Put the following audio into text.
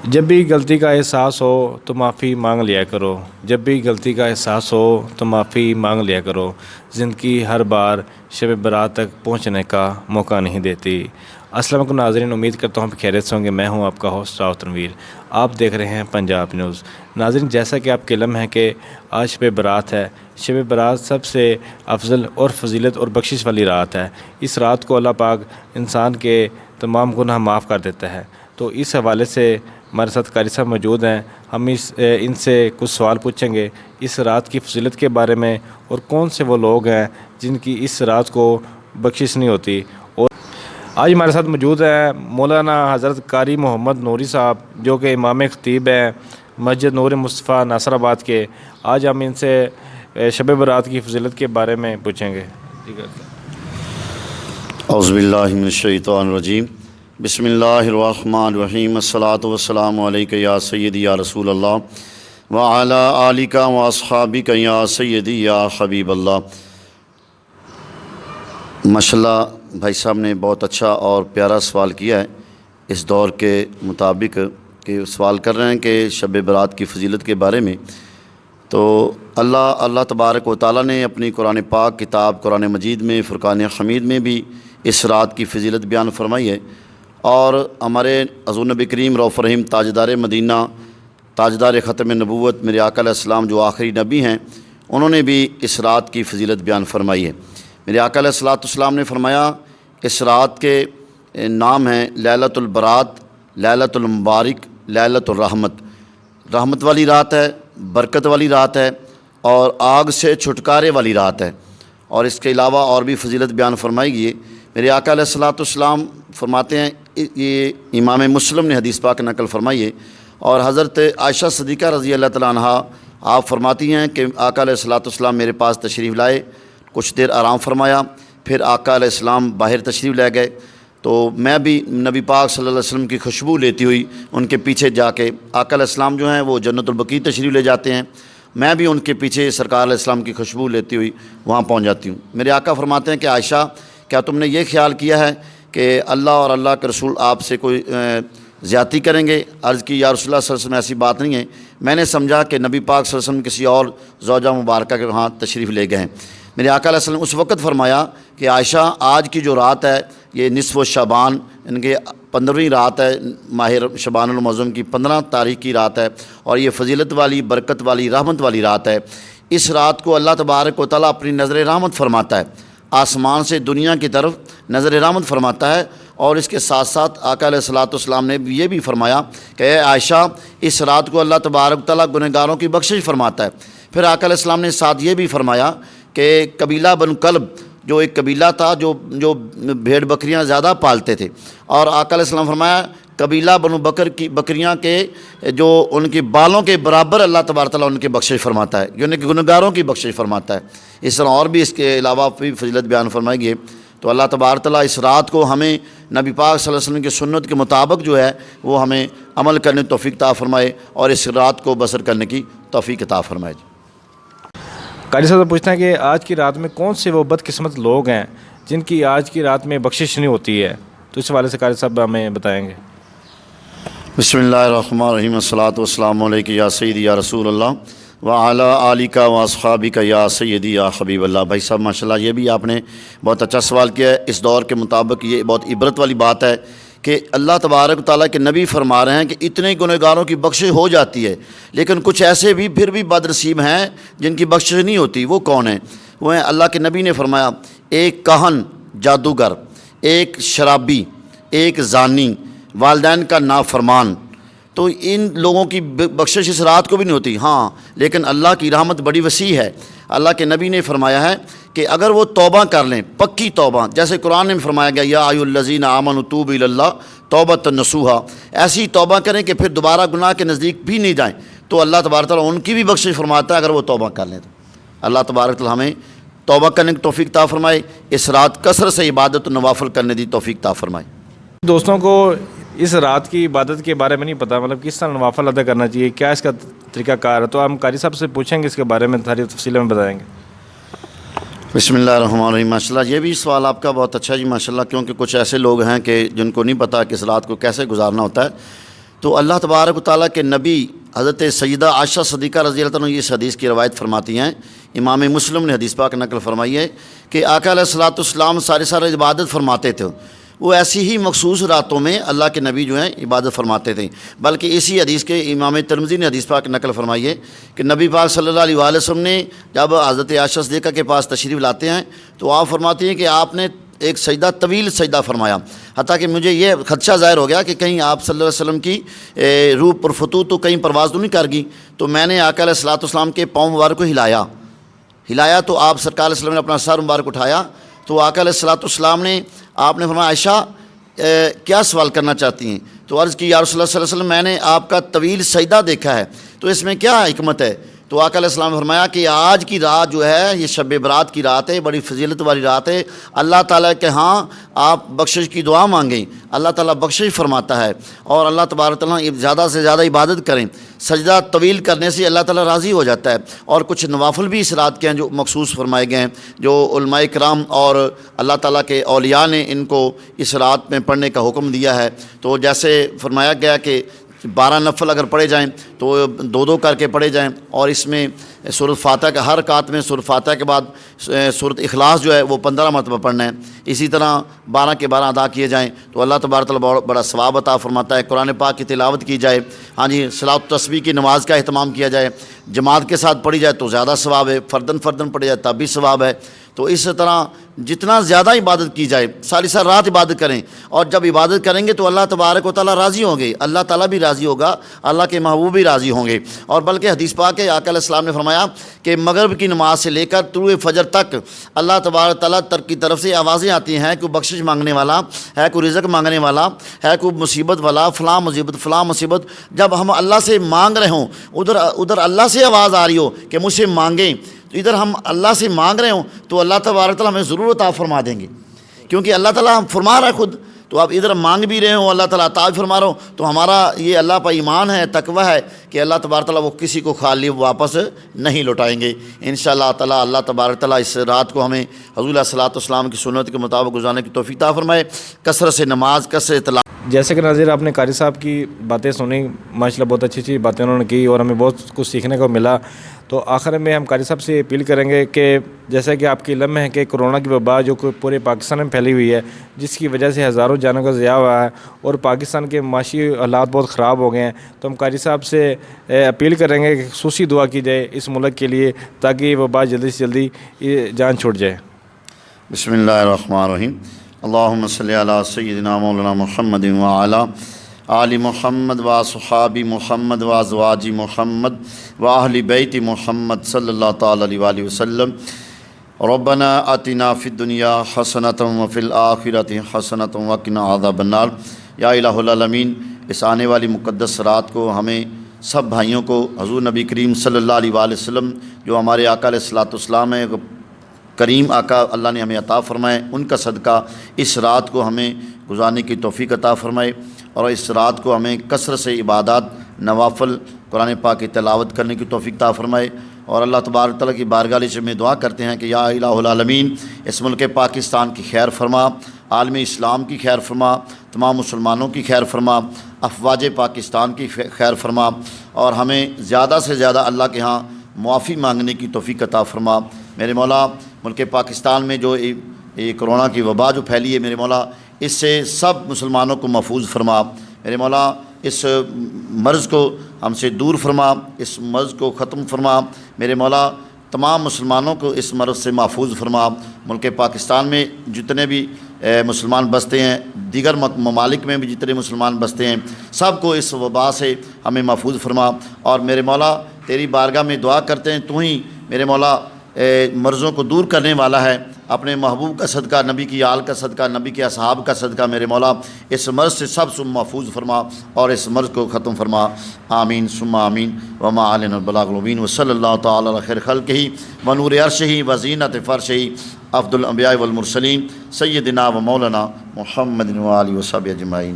जब भी गलती का एहसास हो तो माफ़ी मांग लिया करो। जब भी गलती का एहसास हो तो माफ़ी मांग लिया करो। ज़िंदगी हर बार शब बारात तक पहुंचने का मौका नहीं देती। अस्सलाम वालेकुम नाज़रीन, उम्मीद करता हूँ आप खैरियत से होंगे। मैं हूँ आपका होस्ट राव तनवीर। आप देख रहे हैं पंजाब न्यूज़। नाज़रीन, जैसा कि आपके इल्म है कि आज शब बारात है। शब बारात सबसे अफजल और फजीलत और बख्शिश वाली रात है। इस रात को अल्लाह पाक इंसान के तमाम गुनाह माफ़ कर देता है। तो इस हवाले से हमारे साथ कारी साहब मौजूद हैं। हम इनसे कुछ सवाल पूछेंगे इस रात की फजीलत के बारे में और कौन से वो लोग हैं जिनकी इस रात को बख्शिश नहीं होती। और आज हमारे साथ मौजूद है मौलाना हज़रत कारी मोहम्मद नूरी साहब, जो कि इमाम खतीब हैं मस्जिद नूर मुस्तफ़ा नासराबाद के। आज हम इनसे शब बारात की फजीलत के बारे में पूछेंगे। औज़ुबिल्लाहि मिनश्शैतानिर्रजीम बिस्मिल्लाहिर्रहमानिर्रहीम अस्सलातु वस्सलामु अलैका या सय्यदी या रसूल अल्लाह व अला आलिका व अस्हाबिका या सय्यदी या हबीब अल्लाह। माशाअल्लाह भाई साहब ने बहुत अच्छा और प्यारा सवाल किया है। इस दौर के मुताबिक कि सवाल कर रहे हैं कि शब बारात की फजीलत के बारे में। तो अल्लाह तबारक व तआला ने अपनी कुरान पाक किताब कुरान मजीद में फ़ुरक़ान हमीद में भी इस रात की फजीलत बयान फरमाई है। और हमारे हज़ूर नबी करीम रऊफ़ रहीम ताजदार मदीना ताजदार ख़त्म नबूवत मेरे आका अलैहिस्सलाम जो आखिरी नबी हैं, उन्होंने भी इस रात की फजीलत बयान फरमाई है। मेरे आका अलैहिस्सलाम ने फरमाया इस रात के नाम हैं लैलतुल बरात, लैलतुल मुबारक, लैलतुल रहमत। रहमत वाली रात है, बरकत वाली रात है और आग से छुटकारे वाली रात है। और इसके अलावा और भी फजीलत बयान फरमाई गई है। मेरे आका अलैहिस्सलाम फरमाते हैं, ये इमाम मुस्लिम ने हदीस पाक नकल फरमाई है। और हज़रत आयशा सिद्दीक़ा रज़ी अल्लाह तआला अन्हा आप फरमाती हैं कि आका अलैहिस्सलाम मेरे पास तशरीफ़ लाए, कुछ देर आराम फरमाया, फिर आका अलैहिस्सलाम बाहर तशरीफ़ ले गए। तो मैं भी नबी पाक सल्लल्लाहु अलैहि वसल्लम की खुशबू लेती हुई उनके पीछे जाके, आका अलैहिस्सलाम जो हैं वो जन्नतुल बकी तशरीफ़ ले जाते हैं, मैं भी उनके पीछे सरकार अलैहिस्सलाम की खुशबू लेती हुई वहाँ पहुँच जाती हूँ। मेरे आका फरमाते हैं कि आयशा, क्या तुमने ये ख्याल किया है कि अल्लाह और अल्लाह के रसूल आपसे कोई ज़्यादती करेंगे? अर्ज़ की या रसूलुल्लाह सल्लल्लाहु अलैहि वसल्लम ऐसी बात नहीं है। मैंने समझा कि नबी पाक सल्लल्लाहु अलैहि वसल्लम किसी और ज़ौजा मुबारका के वहाँ तशरीफ़ ले गए हैं। मेरे आका अलैहि वसल्लम उस वक़्त फरमाया कि आयशा, आज की जो रात है ये निस्फ़ शाबान, इनके 15वीं रात है, माह शबानुल मुअज़्ज़म की 15 तारीख़ की रात है और ये फजीलत वाली, बरकत वाली, रहमत वाली रात है। इस रात को अल्लाह तबारक व तआला अपनी नज़र रहमत फरमाता है, आसमान से दुनिया की तरफ नज़र रहमत फरमाता है। और इसके साथ साथ आका अलैहिस्सलाम ने ये भी फरमाया कि आयशा, इस रात को अल्लाह तबारक व तआला गुनहगारों की बख्शिश फरमाता है। फिर आका अलैहिस्सलाम ने साथ ये भी फरमाया कि कबीला बनु कल्ब जो एक कबीला था जो भेड़ बकरियां ज़्यादा पालते थे, और आका अलैहिस्सलाम फरमाया कबीला बनु बकर की बकरियां के जो उनके बालों के बराबर अल्लाह तबारक तआला उनके बख्शिश फरमाता है, यानी कि गुनहगारों की बख्शिश फरमाता है। इस तरह और भी इसके अलावा भी फजीलत बयान फरमाई गई। तो अल्लाह तबारक तआला इस रात को हमें नबी पाक सल्लल्लाहु अलैहि वसल्लम की सुन्नत के मुताबिक जो है वो हमें अमल करने की तौफीक अता फरमाए और इस रात को बसर करने की तौफीक अता फरमाए। कारी साहब पूछते हैं कि आज की रात में कौन से वो बदकिस्मत लोग हैं जिनकी आज की रात में बख्शिश नहीं होती है। तो इस हवाले से कारी साहब हमें बताएँगे। बिस्मिल्लाहिर्रहमानिर्रहीम अस्सलातु वस्सलामु अलैका या सय्यदी या रसूल अल्लाह व अला आलिका व अस्हाबिका या सय्यदी या हबीब अल्लाह। भाई साहब माशाल्लाह ये भी आपने बहुत अच्छा सवाल किया है। इस दौर के मुताबिक ये बहुत इबरत वाली बात है कि अल्लाह तबारक व तआला के नबी फरमा रहे हैं कि इतने गुनहगारों की बख्शिश हो जाती है, लेकिन कुछ ऐसे भी फिर भी बदनसीब हैं जिनकी बख्शिश नहीं होती। वो कौन है? वो हैं, अल्लाह के नबी ने फरमाया, एक काहन जादूगर, एक शराबी, एक जानी, वालिदैन का नाफरमान। तो इन लोगों की बख्शिश इस रात को भी नहीं होती। हाँ, लेकिन अल्लाह की रहमत बड़ी वसी है। अल्लाह के नबी ने फरमाया है कि अगर वो तौबा कर लें, पक्की तौबा, जैसे कुरान में फरमाया गया या अय्युहल्लज़ीना आमनु तूबू इलल्लाह तौबतन नसूहा, ऐसी तौबा करें कि फिर दोबारा गुनाह के नज़दीक भी नहीं जाएं, तो अल्लाह तबारक तआला उनकी भी बख्शिश फरमाता है अगर वो तौबा कर लें। तो अल्लाह तबारक तआला हमें तौबा करने की तौफीक अता फरमाए, इस रात कसरत से इबादत नवाफिल करने की तौफीक अता फरमाए। दोस्तों को इस रात की इबादत के बारे में नहीं पता, मतलब किस तरह नवाफिल अदा करना चाहिए, क्या इसका तरीक़ाकार है, तो हम कारी साहब से पूछेंगे, इसके बारे में सारी तफसील में बताएँगे। बिस्मिल्लाहिर्रहमानिर्रहीम। माशाल्लाह ये भी सवाल आपका बहुत अच्छा जी माशाल्लाह, क्योंकि कुछ ऐसे लोग हैं कि जिनको नहीं पता कि इस रात को कैसे गुजारना होता है। تو اللہ تبارک و تعالیٰ کے نبی حضرت سیدہ عائشہ صدیقہ رضی اللہ عنہ اس حدیث کی روایت فرماتی ہیں، امام مسلم نے حدیث پاک نقل فرمائی ہے کہ آقا علیہ الصلوۃ والسلام سارے عبادت فرماتے تھے، وہ ایسی ہی مخصوص راتوں میں اللہ کے نبی جو ہیں عبادت فرماتے تھے۔ بلکہ اسی حدیث کے امام ترمذی نے حدیث پاک نقل فرمائی ہے کہ نبی پاک صلی اللہ علیہ وآلہ وسلم نے جب حضرت عائشہ صدیقہ کے پاس تشریف لاتے ہیں تو آپ فرماتی ہیں کہ آپ نے ایک سجدہ طویل سجدہ فرمایا، حتیٰ کہ مجھے یہ خدشہ ظاہر ہو گیا کہ کہیں آپ صلی اللہ علیہ وسلم کی روح پرفتو تو کہیں پرواز تو نہیں کر گئی، تو میں نے آقا علیہ الصلوۃ والسلام کے پاؤں مبارک کو ہلایا تو آپ سرکار علیہ وسلم نے اپنا سر مبارک اٹھایا تو آقا علیہ الصلوۃ والسلام نے آپ نے فرمایا عائشہ کیا سوال کرنا چاہتی ہیں؟ تو عرض کی یا رسول اللہ صلی اللہ علیہ وسلم میں نے آپ کا طویل سجدہ دیکھا ہے تو اس میں کیا حکمت ہے؟ تو آقا علیہ السلام نے فرمایا کہ آج کی رات جو ہے یہ شب برات کی رات ہے، بڑی فضیلت والی رات ہے، اللہ تعالیٰ کے ہاں آپ بخشش کی دعا مانگیں، اللہ تعالیٰ بخشش فرماتا ہے، اور اللہ تبارک تعالیٰ زیادہ سے زیادہ عبادت کریں، سجدہ طویل کرنے سے اللہ تعالیٰ راضی ہو جاتا ہے۔ اور کچھ نوافل بھی اس رات کے ہیں جو مخصوص فرمائے گئے ہیں، جو علماء کرام اور اللہ تعالیٰ کے اولیاء نے ان کو اس رات میں پڑھنے کا حکم دیا ہے۔ تو جیسے فرمایا گیا کہ 12 نفل اگر پڑھے جائیں تو 2 کر کے پڑھے جائیں، اور اس میں سورۃ فاتحہ کا ہر رکعت میں سورۃ فاتحہ کے بعد سورۃ اخلاص جو ہے وہ 15 مرتبہ پڑھنا ہے، اسی طرح 12 کے 12 ادا کیے جائیں تو اللہ تبارک تعالیٰ بڑا ثواب عطا فرماتا ہے۔ قرآن پاک کی تلاوت کی جائے، ہاں جی، صلاۃ التسبیح کی نماز کا اہتمام کیا جائے، جماعت کے ساتھ پڑھی جائے تو زیادہ ثواب ہے، فردن پڑھی جائے تب بھی ثواب ہے۔ تو اس طرح جتنا زیادہ عبادت کی جائے، ساری رات عبادت کریں، اور جب عبادت کریں گے تو اللہ تبارک و تعالیٰ راضی ہوں گے، اللہ تعالیٰ بھی راضی ہوگا، اللہ کے محبوب بھی راضی ہوں گے۔ اور بلکہ حدیث پاک ہے آقا علیہ السلام نے فرمایا کہ مغرب کی نماز سے لے کر طلوع فجر تک اللہ تبارک تعالیٰ کی طرف سے آوازیں آتی ہیں، کوئی بخشش مانگنے والا ہے، کوئی رزق مانگنے والا ہے، کوئی مصیبت والا، فلاں مصیبت۔ جب ہم اللہ سے مانگ رہے ہوں، ادھر اللہ سے آواز آ رہی ہو کہ مجھ سے مانگیں، تو ادھر ہم اللہ سے مانگ رہے ہوں تو اللہ تبارک تعالیٰ ہمیں ضرور عطا فرما دیں گے، کیونکہ اللہ تعالیٰ ہم فرما رہا ہے خود۔ تو آپ ادھر مانگ بھی رہے ہوں، اللہ تعالیٰ عطا بھی فرما رہا ہوں، تو ہمارا یہ اللہ پر ایمان ہے، تقویٰ ہے کہ اللہ تبارک تعالیٰ وہ کسی کو خالی واپس نہیں لوٹائیں گے انشاءاللہ تعالیٰ۔ اللہ تبارک تعالیٰ اس رات کو ہمیں حضور علیہ الصلوۃ والسلام کی سنت کے مطابق گزارنے کی توفیق عطا فرمائے، کثرت سے نماز، کثرت تلاوت۔ جیسے کہ ناظرین آپ نے قاری صاحب کی باتیں سنی، ماشاءاللہ بہت اچھی باتیں انہوں نے کی اور ہمیں بہت کچھ سیکھنے کو ملا۔ تو آخر میں ہم قاری صاحب سے اپیل کریں گے کہ جیسا کہ آپ کی علم میں ہے کہ کرونا کی وبا جو کہ پورے پاکستان میں پھیلی ہوئی ہے، جس کی وجہ سے ہزاروں جانوں کا ضیاع ہوا ہے اور پاکستان کے معاشی حالات بہت خراب ہو گئے ہیں، تو ہم قاری صاحب سے اپیل کریں گے کہ خصوصی دعا کی جائے اس ملک کے لیے تاکہ یہ وبا جلدی سے جلدی جان چھوٹ جائے۔ بسم اللہ الرحمن الرحیم، اللہم صلی علی سیدنا مولانا محمد وعلی آل محمد و صحاب محمد و ازواج محمد و اہل بیت محمد صلی اللہ تعالی علیہ وآلہ وسلم۔ ربنا آتنا فی الدنیا حسنۃ وفی الآخرۃ حسنۃ وقنا عذاب النار۔ یا الہ العالمین، اس آنے والی مقدس رات کو ہمیں سب بھائیوں کو حضور نبی کریم صلی اللہ علیہ وآلہ وسلم جو ہمارے آقا علیہ الصلوۃ والسلام ہیں، کریم آقا اللہ نے ہمیں عطا فرمائے، ان کا صدقہ اس رات کو ہمیں گزارنے کی توفیق عطا فرمائے، اور اس رات کو ہمیں کثرت سے عبادات، نوافل، قرآن پاک کی تلاوت کرنے کی توفیق عطا فرمائے۔ اور اللہ تبارک تعالیٰ کی بارگاہ سے میں دعا کرتے ہیں کہ یا الہ العالمین، اس ملک پاکستان کی خیر فرما، عالم اسلام کی خیر فرما، تمام مسلمانوں کی خیر فرما، افواج پاکستان کی خیر فرما، اور ہمیں زیادہ سے زیادہ اللہ کے ہاں معافی مانگنے کی توفیق عطا فرما۔ میرے مولا، ملک پاکستان میں جو یہ کرونا کی وبا جو پھیلی ہے، میرے مولا اس سے سب مسلمانوں کو محفوظ فرما۔ میرے مولا اس مرض کو ہم سے دور فرما، اس مرض کو ختم فرما۔ میرے مولا تمام مسلمانوں کو اس مرض سے محفوظ فرما۔ ملک پاکستان میں جتنے بھی مسلمان بستے ہیں، دیگر ممالک میں بھی جتنے مسلمان بستے ہیں، سب کو اس وبا سے ہمیں محفوظ فرما۔ اور میرے مولا تیری بارگاہ میں دعا کرتے ہیں، تو ہی میرے مولا مرضوں کو دور کرنے والا ہے۔ اپنے محبوب کا صدقہ، نبی کی آل کا صدقہ، نبی کے اصحاب کا صدقہ میرے مولا اس مرض سے سب سے محفوظ فرما اور اس مرض کو ختم فرما۔ آمین ثم آمین۔ وما علینا البلاغ المبین، وصلی اللہ تعالی علی خیر خلقہ ونور عرشہ وزینت فرشہ افضل الانبیاء والمرسلین سیدنا و مولانا محمد و آلہ و صحبہ اجمعین۔